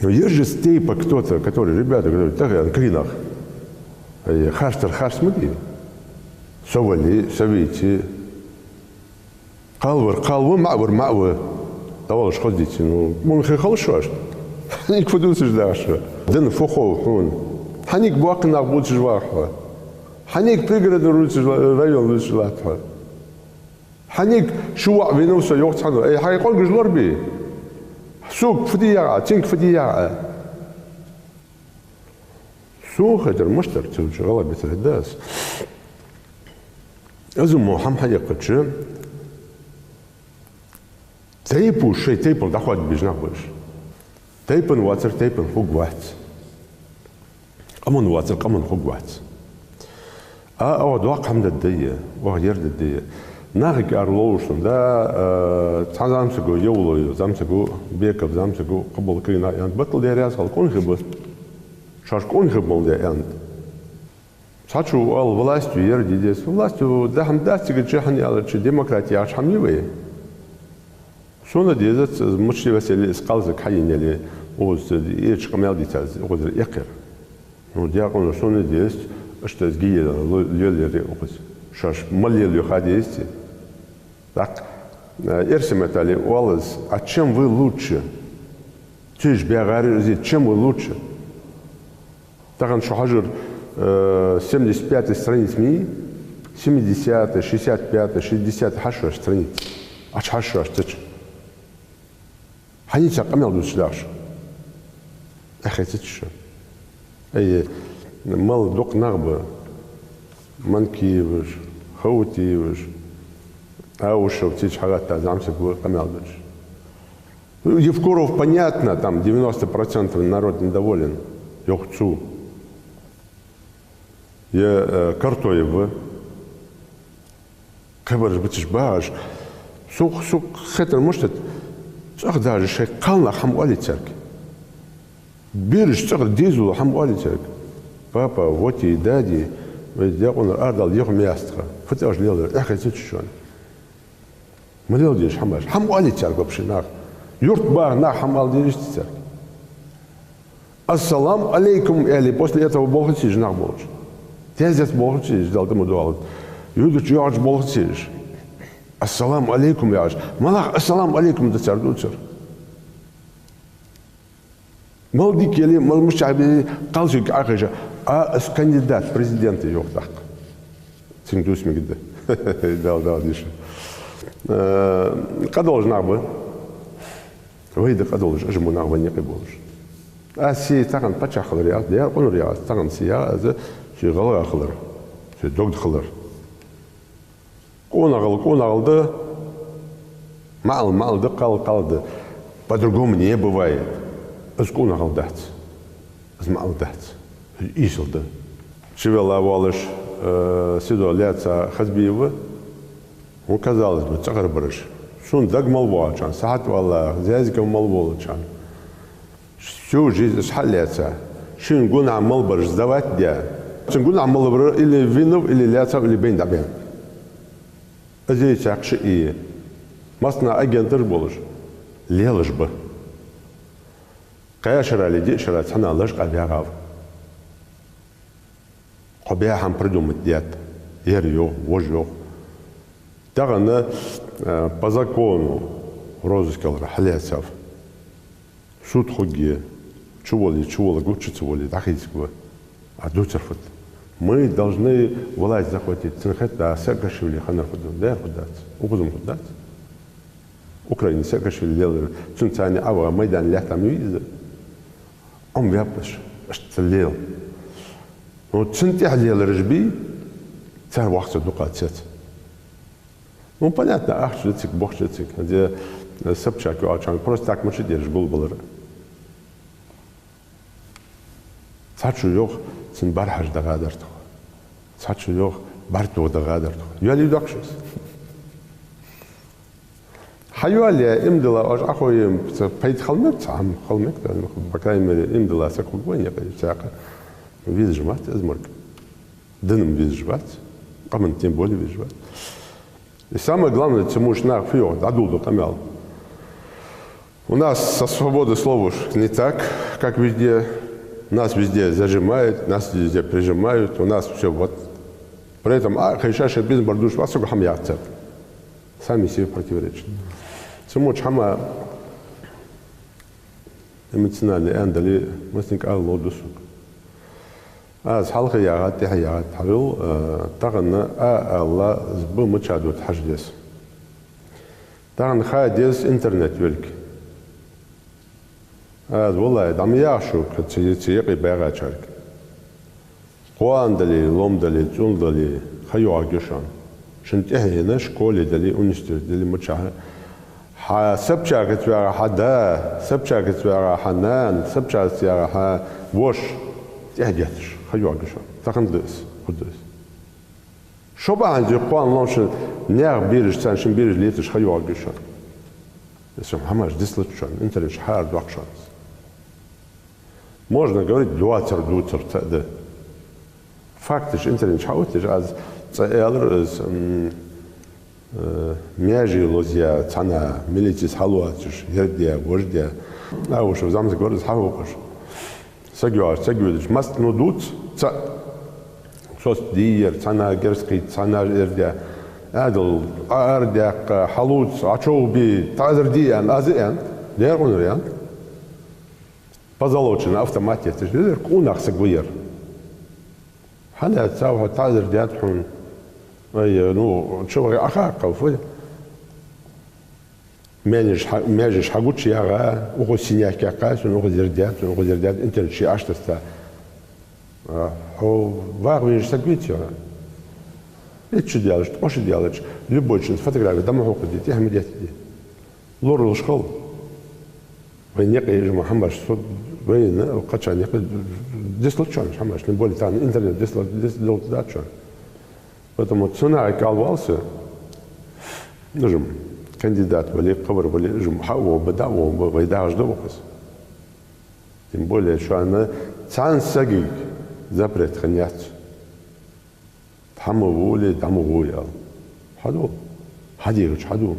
Но есть же стейпа кто-то, который, ребята, которые так, клинах, хаштар, смотри, совали, совите, қалвы, мағвы, давал ходите, ну, он хорошо, ханик фудусы ждаша, дын фохов, он, ханик буакна будет жвахва, ханик пригородный район будет жвахва, ханик шуа винуса йохтану, хайкон гжлорби, сук фдия, тинк фдия. سوق هذا المشتر توجه غلبة الهداس أزمو حم حاجة قدشة تيبو شيء تيبو دخوات بيجناقوش تيبن واتر تيبن فوق واحد أمن واتر أمن فوق واحد أود واقع من الدية وغير الدية ناقك أرلوشن دا تزامسكو يولو زامسكو بيكب زامسكو قبل كرينا يعني بطل ديرياس خلقون خبر Шашкон был деянд. Сачу ал властью ердидес. Властью дахам дастига чехани алачи демократия ашхамивые. Сона дезет мучли васили скалзы кайнели оз ич камелдитаз оз якер. Ну диакон сона дез что сгие лёлери оз. Шаш малелю хадисти. Так эрсиметали олаз, а чем вы лучше? Тиш бегари, чем вы лучше? Таган шухажир 75-й страниц ми, 70-й, 65-й, 60-й, хашуаш страниц. Ач хашуаш тыч. Ханица камел душляш. Ахетич. Эй, мал док нагба. Манкиевш, хаутиевш. Аушев тич хагата замсек камел душ. Евкуров понятно, там 90% народ недоволен. Йохцу. Я Картоева, кабарж бытишбаш, сук хетер может, цах даже шей кална хамуали церкви. Бирж цах дизу хамуали церкви. Папа, вот и дади, я он ардал его место. Хотел делать, эх, это что? Мы делали хамаш, хамуали церкви вообще нах. Юрт бар нах хамал диришь церкви. Ассалам алейкум, или после этого Бог сидишь нах больше. Тезет Бог сидишь, дал тому дуал. Юдыч яж Бог сидишь. Ассалам алейкум яж. Малах ассалам алейкум да цар дуцар. Малди кели, мал мушаби, калшик ахажа. А кандидат президента yok так. Сингдус мигде. Дал дише. Кадолж нахбы. Выйда кадолж, ажму нахбы не киболж. Аси таган пача хлырят, дияр онурят, таган сия азы ши гала хлыр, ши догд хлыр. Конагылды, малды қалды. По-другому не бывает. Аз конагылдат, аз малдат, исылды. Шивела валыш сидо ляца Хазбиева, он казалось бы, цагар барыш. Шун даг малвачан, сахат валла, зязика малволачан. Всю жизнь схаляться. Шин гуна малбар сдавать dia. Шин гуна малбар или винов, или ляцав, или бен дабен. Здесь акши и масна агентер болуш. Лелыш бы. Кая шарали ди шарат хана лыш кабягав. Кабя хам придумать диат. Ер yok, вож yok. Тагана по закону розыскал халяцав. Суд хоги. Чували, гучицы воли, дахицкого. А дуцерфут. Мы должны власть захватить. Цинхета Саакашвили ханафуду. Да, худат. Укузум худат. Украина Саакашвили делали. Цунцани ава майдан лятам вида. Он вяпаш. Шталел. Но цинтих лел режби. Царь вахса дукацет. Ну понятно, ахчицик, бохчицик. Где Собчак и Алчан. Просто так мочи держишь был. Сачу yok, sen barhaj da qadardı. Сачу yok, bartu da qadardı. Yali dakşız. Hayali imdila aj akhoyim payt khalmak sam khalmak da bakayım imdila sakugwan ya saqa. Визжват изморг. Дыном визжват. Камен тем более визжват. И самое главное, цемуш нах фио, адулду камял. У нас со свободой слова не так, как везде. Нас везде зажимают, нас везде прижимают. У нас все вот. При этом, хайшаши без бардуш, вас только хамьяцер. Сами себе противоречат. Самоч хама эмоциональный эндали, мастинг аллодусук. Аз халқы яғат, тиха яғат тавил, тағаны алла збы мычадут хаждес. Тағын хадес интернет велик. Аз волай дам яшу, цияқи байға чарик. Қуан дали, лом дали, цун дали, хайуа гешан. شنتهينا شكولي دلي ونشتر دلي متشاه سبشا كتوارا حدا سبشا كتوارا حنان سبشا كتوارا وش تهجتش خيو عقشا تقندس قدس شو بقى عندي قوان لونش نير بيرج تانشن بيرج ليتش خيو عقشا اسم هماش ديسلتشان انترنش حار دوكشانس можно говорить дуатер тада фактиш интернет хаутиш аз Элэр мяжи лозья цана милитис халуатиш ердия вождия а уж в замке город хавукаш сагюаш маст нудут ца сос диер цана герский цана ердия адл ардяк халут ачоуби тазердиан азиан дерунриан позолочено автомате это же кунах сагуер حنا تساوي تعذر دياتهم أي نو شو غير أخاك وفوي ماجش حقوتش يا غا وغسينيا كاكاس ونغزر ديات أنت الشيء عشتستا هو واغوينش تقويت يا إيش ديالش تقوش ديالش لبوتشن فوتوغرافي دم حقوق دي تهم ديات دي لور الشغل وين يقي محمد صد وين وقتشان يقي ديسلوتشان حماش نقول تاني интернет дислотдача. Поэтому цена калвался. Нажим кандидат были кавар были нажим хау бадау выдаж довокс. Тем более что она цансаги запрет ханят. Тамовули тамовуял. Хаду. Хадирч хаду.